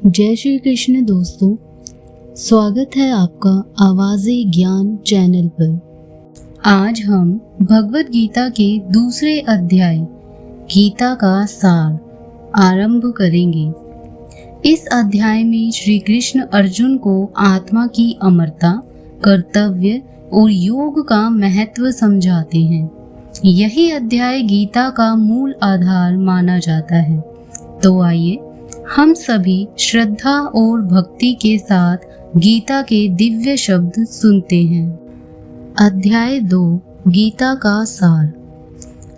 जय श्री कृष्ण दोस्तों, स्वागत है आपका आवाज़े ज्ञान चैनल पर। आज हम भगवत गीता के दूसरे अध्याय गीता का सार आरंभ करेंगे। इस अध्याय में श्री कृष्ण अर्जुन को आत्मा की अमरता, कर्तव्य और योग का महत्व समझाते हैं। यही अध्याय गीता का मूल आधार माना जाता है। तो आइए हम सभी श्रद्धा और भक्ति के साथ गीता के दिव्य शब्द सुनते हैं। अध्याय 2 गीता का सार।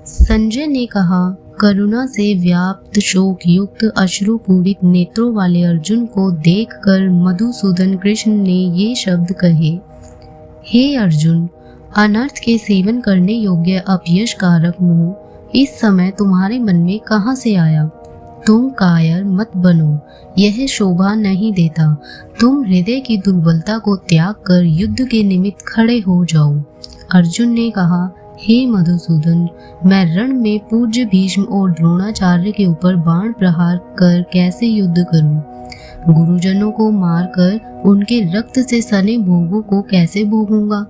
संजय ने कहा, करुणा से व्याप्त शोक युक्त अश्रुपूरित नेत्रों वाले अर्जुन को देखकर मधुसूदन कृष्ण ने ये शब्द कहे, हे अर्जुन, अनर्थ के सेवन करने योग्य अपयश कारक मोह इस समय तुम्हारे मन में कहाँ से आया? तुम कायर मत बनो, यह शोभा नहीं देता। तुम हृदय की दुर्बलता को त्याग कर युद्ध के निमित्त खड़े हो जाओ। अर्जुन ने कहा, हे मधुसूदन, मैं रण में पूज्य भीष्म और द्रोणाचार्य के ऊपर बाण प्रहार कर कैसे युद्ध करूं? गुरुजनों को मारकर उनके रक्त से सने भोगों को कैसे भोगूंगा?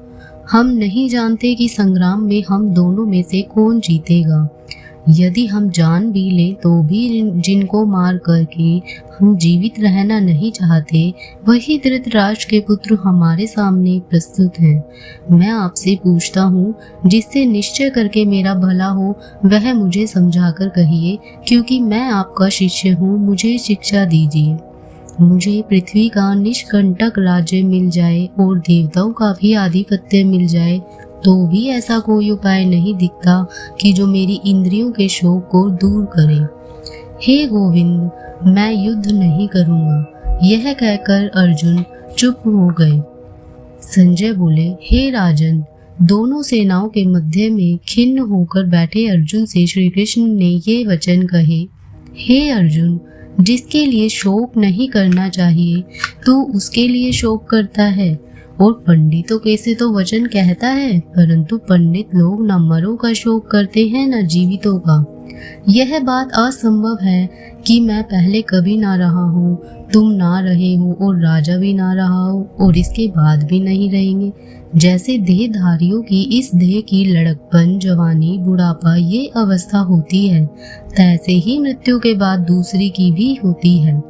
हम नहीं जानते कि संग्राम में हम दोनों में से कौन जीतेगा। यदि हम जान भी लें तो भी जिनको मार करके हम जीवित रहना नहीं चाहते, वही धृतराष्ट्र के पुत्र हमारे सामने प्रस्तुत हैं। मैं आपसे पूछता हूँ, जिससे निश्चय करके मेरा भला हो वह मुझे समझाकर कहिए, क्योंकि मैं आपका शिष्य हूँ। मुझे शिक्षा दीजिए। मुझे पृथ्वी का निष्कंटक राज्य मिल जाए और देवताओं का भी आधिपत्य मिल जाए, तो भी ऐसा कोई उपाय नहीं दिखता कि जो मेरी इंद्रियों के शोक को दूर करे। हे गोविंद, मैं युद्ध नहीं करूंगा। यह कहकर अर्जुन चुप हो गए। संजय बोले, हे राजन, दोनों सेनाओं के मध्य में खिन्न होकर बैठे अर्जुन से श्री कृष्ण ने ये वचन कहे, हे अर्जुन, जिसके लिए शोक नहीं करना चाहिए तू उसके लिए शोक करता है। और पंडितों के से तो वचन कहता है, परंतु पंडित लोग न मरों का शोक करते हैं न जीवितों का। यह बात असंभव है कि मैं पहले कभी ना रहा हूँ, तुम ना रहे हो और राजा भी ना रहा हो और इसके बाद भी नहीं रहेंगे। जैसे देहधारियों की इस देह की लड़कपन, जवानी, बुढ़ापा ये अवस्था होती है, तैसे ही मृत्यु के बाद दूसरी की भी होती है।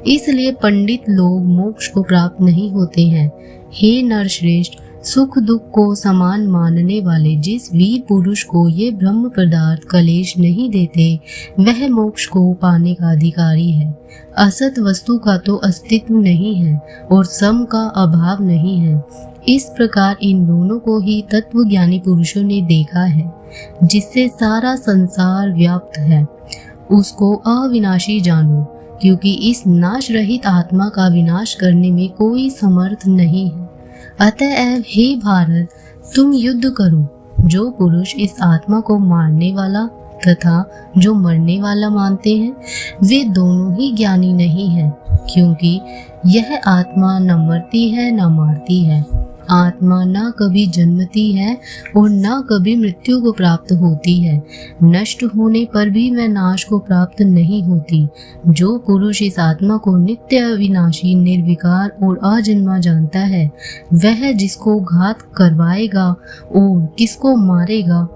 इसलिए पंडित लोग मोक्ष को प्राप्त नहीं होते हैं। हे नरश्रेष्ठ, सुख दुख को समान मानने वाले जिस वीर पुरुष को ये ब्रह्म पदार्थ कलेश नहीं देते, वह मोक्ष को पाने का अधिकारी है। असत वस्तु का तो अस्तित्व नहीं है और सम का अभाव नहीं है। इस प्रकार इन दोनों को ही तत्वज्ञानी पुरुषों ने देखा है। जिससे सारा संसार व्याप्त है, उसको अविनाशी जानो, क्योंकि इस नाश रहित आत्मा का विनाश करने में कोई समर्थ नहीं है। अतएव हे भारत, तुम युद्ध करो। जो पुरुष इस आत्मा को मारने वाला तथा जो मरने वाला मानते हैं, वे दोनों ही ज्ञानी नहीं हैं, क्योंकि यह आत्मा न मरती है न मारती है। आत्मा न कभी जन्मती है और न कभी मृत्यु को प्राप्त होती है। नष्ट होने पर भी वह नाश को प्राप्त नहीं होती। जो पुरुष इस आत्मा को नित्य अविनाशी, निर्विकार और अजन्मा जानता है, वह जिसको घात करवाएगा और किसको मारेगा।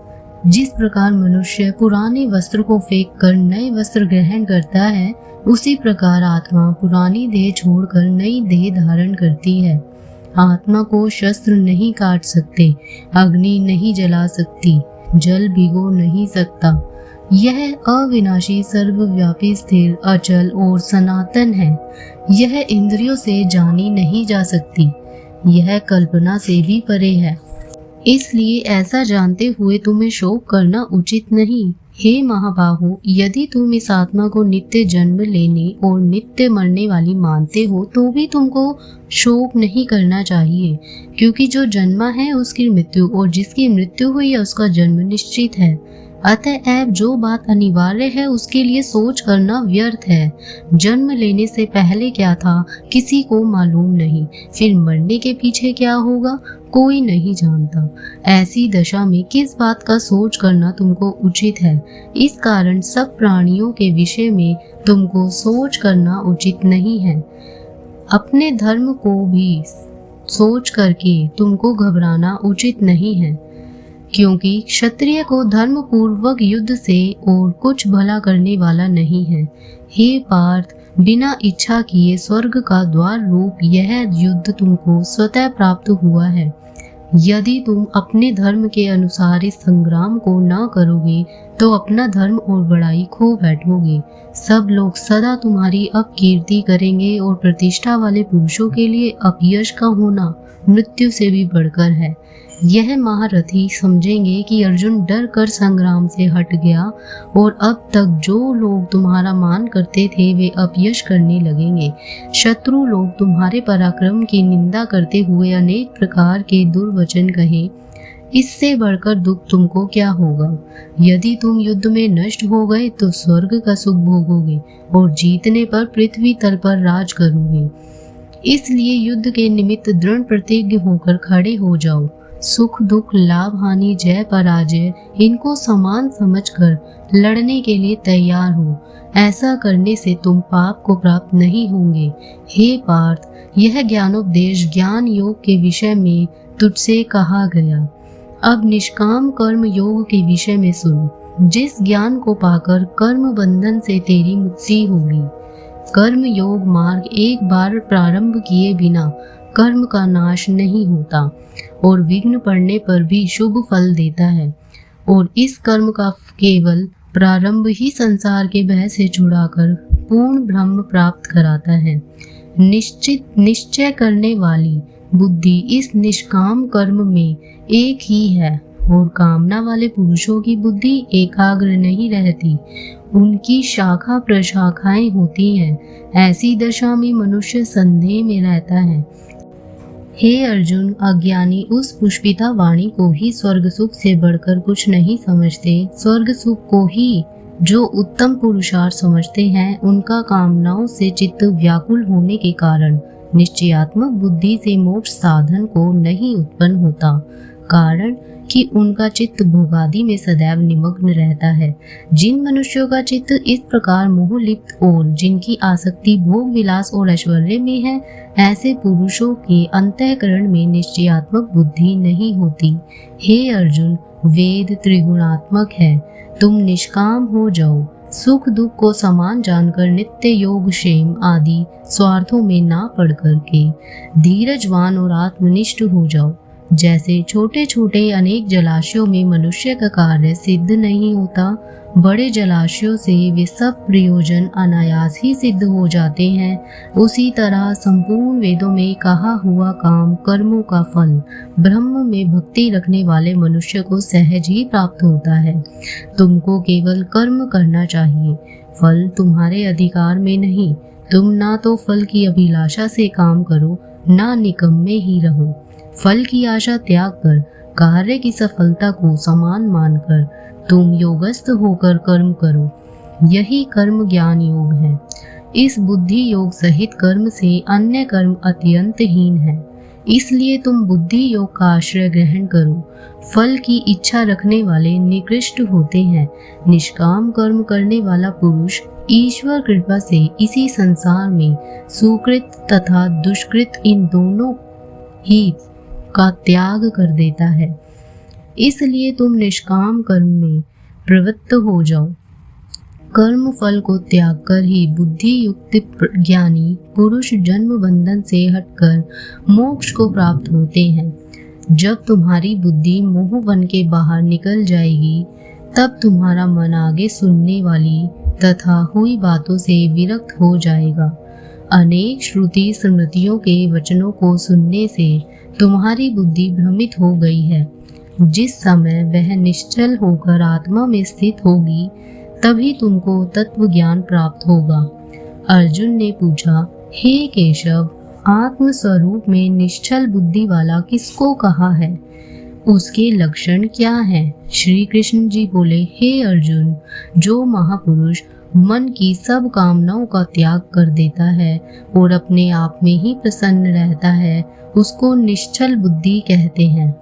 जिस प्रकार मनुष्य पुराने वस्त्र को फेंक कर नए वस्त्र ग्रहण करता है, उसी प्रकार आत्मा पुरानी देह छोड़कर नई देह धारण करती है। आत्मा को शस्त्र नहीं काट सकते, अग्नि नहीं जला सकती, जल भिगो नहीं सकता। यह अविनाशी, सर्वव्यापी, स्थिर, अचल और सनातन है। यह इंद्रियों से जानी नहीं जा सकती। यह कल्पना से भी परे है। इसलिए ऐसा जानते हुए तुम्हें शोक करना उचित नहीं। हे महाबाहो, यदि तुम इस आत्मा को नित्य जन्म लेने और नित्य मरने वाली मानते हो, तो भी तुमको शोक नहीं करना चाहिए, क्योंकि जो जन्मा है उसकी मृत्यु और जिसकी मृत्यु हुई है उसका जन्म निश्चित है। अतएव जो बात अनिवार्य है उसके लिए सोच करना व्यर्थ है। जन्म लेने से पहले क्या था किसी को मालूम नहीं, फिर मरने के पीछे क्या होगा कोई नहीं जानता। ऐसी दशा में किस बात का सोच करना तुमको उचित है। इस कारण सब प्राणियों के विषय में तुमको सोच करना उचित नहीं है। अपने धर्म को भी सोच करके तुमको घबराना उचित नहीं है, क्योंकि क्षत्रिय को धर्म पूर्वक युद्ध से और कुछ भला करने वाला नहीं है। हे पार्थ, बिना इच्छा किए स्वर्ग का द्वार रूप यह युद्ध तुमको स्वतः प्राप्त हुआ है। यदि तुम अपने धर्म के अनुसार इस संग्राम को न करोगे तो अपना धर्म और बड़ाई खो बैठोगे। सब लोग सदा तुम्हारी अपकीर्ति करेंगे और प्रतिष्ठा वाले पुरुषों के लिए अपयश का होना मृत्यु से भी बढ़कर है। यह महारथी समझेंगे कि अर्जुन डर कर संग्राम से हट गया और अब तक जो लोग तुम्हारा मान करते थे वे अपयश करने लगेंगे। शत्रु लोग तुम्हारे पराक्रम की निंदा करते हुए अनेक प्रकार के दुर्वचन कहें। इससे बढ़कर दुख तुमको क्या होगा। यदि तुम युद्ध में नष्ट हो गए तो स्वर्ग का सुख भोगोगे और जीतने पर पृथ्वी तल पर राज करोगे। इसलिए युद्ध के निमित्त दृढ़ प्रतिज्ञ होकर खड़े हो जाओ। सुख दुख लाभ हानि जय पराजय इनको समान समझकर लड़ने के लिए तैयार हो। ऐसा करने से तुम पाप को प्राप्त नहीं होंगे। हे पार्थ, यह ज्ञानोपदेश ज्ञान योग के विषय में तुझसे कहा गया। अब निष्काम कर्म योग के विषय में सुन। जिस ज्ञान को पाकर कर्म बंधन से तेरी मुक्ति होगी। कर्म योग मार्ग एक बार प्रारंभ किए बिना कर्म का नाश नहीं होता और विघ्न पड़ने पर भी शुभ फल देता है, और इस कर्म का केवल प्रारंभ ही संसार के भय से छुड़ाकर पूर्ण ब्रह्म प्राप्त कराता है। निश्चय करने वाली बुद्धि इस निष्काम कर्म में एक ही है और कामना वाले पुरुषों की बुद्धि एकाग्र नहीं रहती, उनकी शाखा प्रशाखाएं होती हैं। ऐसी दशा में मनुष्य संदेह में रहता है। हे अर्जुन, अज्ञानी उस पुष्पिता वाणी को ही स्वर्ग सुख से बढ़कर कुछ नहीं समझते। स्वर्ग सुख को ही जो उत्तम पुरुषार्थ समझते हैं, उनका कामनाओं से चित्त व्याकुल होने के कारण निश्चयात्मक बुद्धि से मोक्ष साधन को नहीं उत्पन्न होता, कारण कि उनका चित्त भोगादि में सदैव निमग्न रहता है। जिन मनुष्यों का चित्त इस प्रकार मोह लिप्त और जिनकी आसक्ति भोग विलास और ऐश्वर्य में है, ऐसे पुरुषों के अंतःकरण में निश्चयात्मक बुद्धि नहीं होती। हे अर्जुन, वेद त्रिगुणात्मक है, तुम निष्काम हो जाओ। सुख दुख को समान जानकर नित्य योग क्षेम आदि स्वार्थों में ना पड़ करके धीरजवान और आत्मनिष्ठ हो जाओ। जैसे छोटे छोटे अनेक जलाशयों में मनुष्य का कार्य सिद्ध नहीं होता, बड़े जलाशयों से वे सब प्रयोजन अनायास ही सिद्ध हो जाते हैं, उसी तरह संपूर्ण वेदों में कहा हुआ काम कर्मों का फल ब्रह्म में भक्ति रखने वाले मनुष्य को सहज ही प्राप्त होता है। तुमको केवल कर्म करना चाहिए, फल तुम्हारे अधिकार में नहीं। तुम ना तो फल की अभिलाषा से काम करो, ना निकम्मे ही रहो। फल की आशा त्याग कर कार्य की सफलता को समान मानकर तुम योगस्थ होकर कर्म करो। यही कर्म ज्ञान योग है। इस बुद्धि योग सहित कर्म से अन्य कर्म अत्यंत हीन है। इसलिए तुम बुद्धि योग का आश्रय ग्रहण करो। फल की इच्छा रखने वाले निकृष्ट होते हैं। निष्काम कर्म करने वाला पुरुष ईश्वर कृपा से इसी संसार में सुकृत तथा दुष्कृत इन दोनों ही का त्याग कर देता है। इसलिए तुम निष्काम कर्म में प्रवृत्त हो जाओ। कर्म फल को त्याग कर ही बुद्धि युक्त ज्ञानी पुरुष जन्म बंधन से हटकर मोक्ष को प्राप्त होते हैं। जब तुम्हारी बुद्धि मोह वन के बाहर निकल जाएगी, तब तुम्हारा मन आगे सुनने वाली तथा हुई बातों से विरक्त हो जाएगा। अनेक श्रुति स्मृतियों के वचनों को सुनने से तुम्हारी बुद्धि भ्रमित हो गई है। जिस समय वह निश्चल होकर आत्मा में स्थित होगी, तभी तुमको तत्व ज्ञान प्राप्त होगा। अर्जुन ने पूछा, हे केशव, आत्म स्वरूप में निश्चल बुद्धि वाला किसको कहा है? उसके लक्षण क्या हैं? श्री कृष्ण जी बोले, हे अर्जुन, जो महापुरुष मन की सब कामनाओं का त्याग कर देता है और अपने आप में ही प्रसन्न रहता है, उसको निश्चल बुद्धि कहते हैं।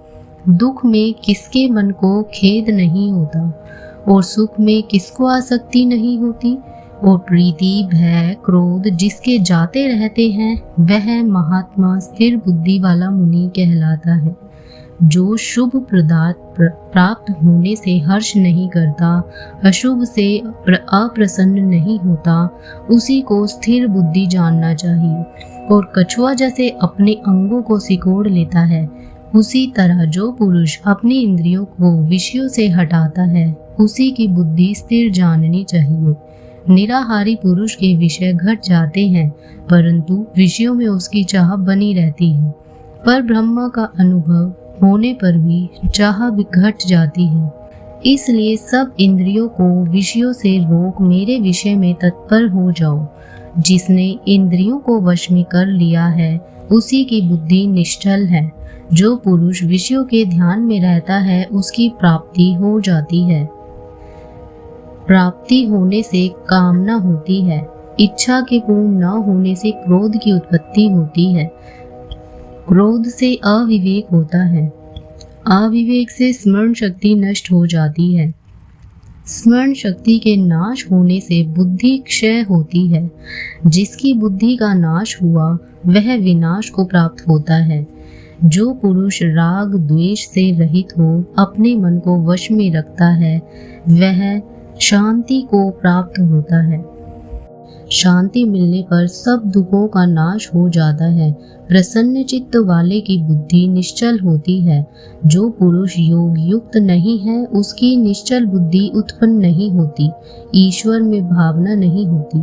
दुख में किसके मन को खेद नहीं होता और सुख में किसको आसक्ति नहीं होती, और प्रीति, भय, क्रोध जिसके जाते रहते हैं, वह महात्मा स्थिर बुद्धि वाला मुनि कहलाता है। जो शुभ पदार्थ प्राप्त होने से हर्ष नहीं करता, अशुभ से अप्रसन्न नहीं होता, उसी को स्थिर बुद्धि जानना चाहिए। और कछुआ जैसे अपने अंगों को सिकोड़ लेता है, उसी तरह जो पुरुष अपनी इंद्रियों को विषयों से हटाता है, उसी की बुद्धि स्थिर जाननी चाहिए। निराहारी पुरुष के विषय घट जाते हैं, परंतु विषयों में उसकी चाह बनी रहती है। पर ब्रह्म का अनुभव होने पर भी चाह भी घट जाती है। इसलिए सब इंद्रियों को विषयों से रोक मेरे विषय में तत्पर हो जाओ। जिसने इंद्रियों को वश में कर लिया है, उसी की बुद्धि निश्चल है। जो पुरुष विषयों के ध्यान में रहता है, उसकी प्राप्ति हो जाती है। प्राप्ति होने से कामना होती है, इच्छा के पूर्ण न होने से क्रोध की उत्पत्ति होती है, क्रोध से अविवेक होता है, अविवेक से स्मरण शक्ति नष्ट हो जाती है, स्मरण शक्ति के नाश होने से बुद्धि क्षय होती है। जिसकी बुद्धि का नाश हुआ, वह विनाश को प्राप्त होता है। जो पुरुष राग द्वेष से रहित हो अपने मन को वश में रखता है, वह शांति को प्राप्त होता है। शांति मिलने पर सब दुखों का नाश हो जाता है। प्रसन्न चित्त वाले की बुद्धि निश्चल होती है। जो पुरुष योग युक्त नहीं है, उसकी निश्चल बुद्धि उत्पन्न नहीं होती। ईश्वर में भावना नहीं होती।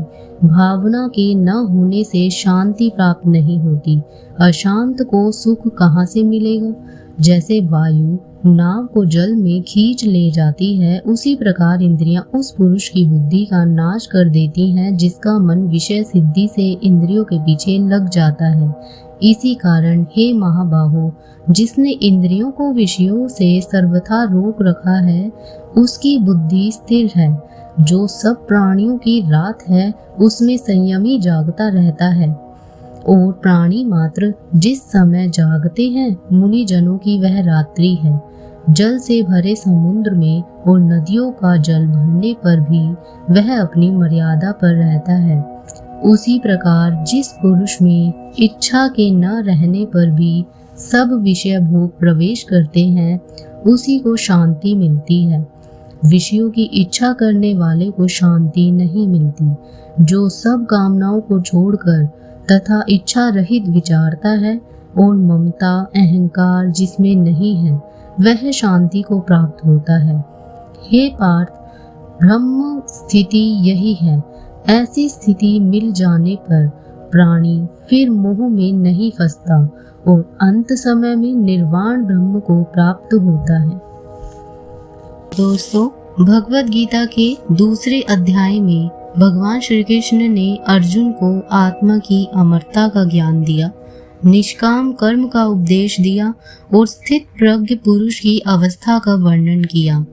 भावना के न होने से शांति प्राप्त नहीं होती। अशांत को सुख कहाँ से मिलेगा? जैसे वायु नाव को जल में खींच ले जाती है, उसी प्रकार इंद्रियां उस पुरुष की बुद्धि का नाश कर देती हैं जिसका मन विषय सिद्धि से इंद्रियों के पीछे लग जाता है। इसी कारण हे महाबाहो, जिसने इंद्रियों को विषयों से सर्वथा रोक रखा है, उसकी बुद्धि स्थिर है। जो सब प्राणियों की रात है, उसमें संयमी जागता रहता है। और प्राणी मात्र जिस समय जागते हैं, मुनि जनों की वह रात्रि है। जल से भरे समुद्र में और नदियों का जल भरने पर भी वह अपनी मर्यादा पर रहता है। उसी प्रकार जिस पुरुष में इच्छा के न रहने पर भी सब विषय भोग प्रवेश करते हैं, उसी को शांति मिलती है। विषयों की इच्छा करने वाले को शांति नहीं मिलती। जो सब कामनाओं को छोड़कर तथा इच्छा रहित विचारता है और ममता अहंकार जिसमें नहीं है, वह शांति को प्राप्त होता है। हे पार्थ, ब्रह्म स्थिति यही है। ऐसी स्थिति मिल जाने पर प्राणी फिर मोह में नहीं फंसता और अंत समय में निर्वाण ब्रह्म को प्राप्त होता है। दोस्तों, भगवद गीता के दूसरे अध्याय में भगवान श्री कृष्ण ने अर्जुन को आत्मा की अमरता का ज्ञान दिया, निष्काम कर्म का उपदेश दिया और स्थित प्रज्ञ पुरुष की अवस्था का वर्णन किया।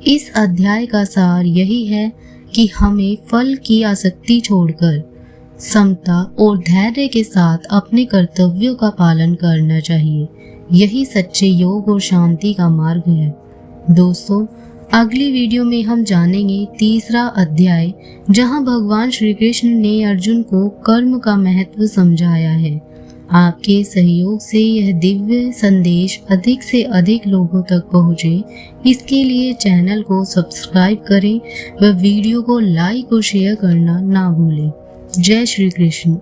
इस अध्याय का सार यही है कि हमें फल की आसक्ति छोड़कर समता और धैर्य के साथ अपने कर्तव्यों का पालन करना चाहिए। यही सच्चे योग और शांति का मार्ग है। दोस्तों, अगली वीडियो में हम जानेंगे तीसरा अध्याय, जहां भगवान श्री कृष्ण ने अर्जुन को कर्म का महत्व समझाया है। आपके सहयोग से यह दिव्य संदेश अधिक से अधिक लोगों तक पहुँचे, इसके लिए चैनल को सब्सक्राइब करें व वीडियो को लाइक और शेयर करना ना भूलें। जय श्री कृष्ण।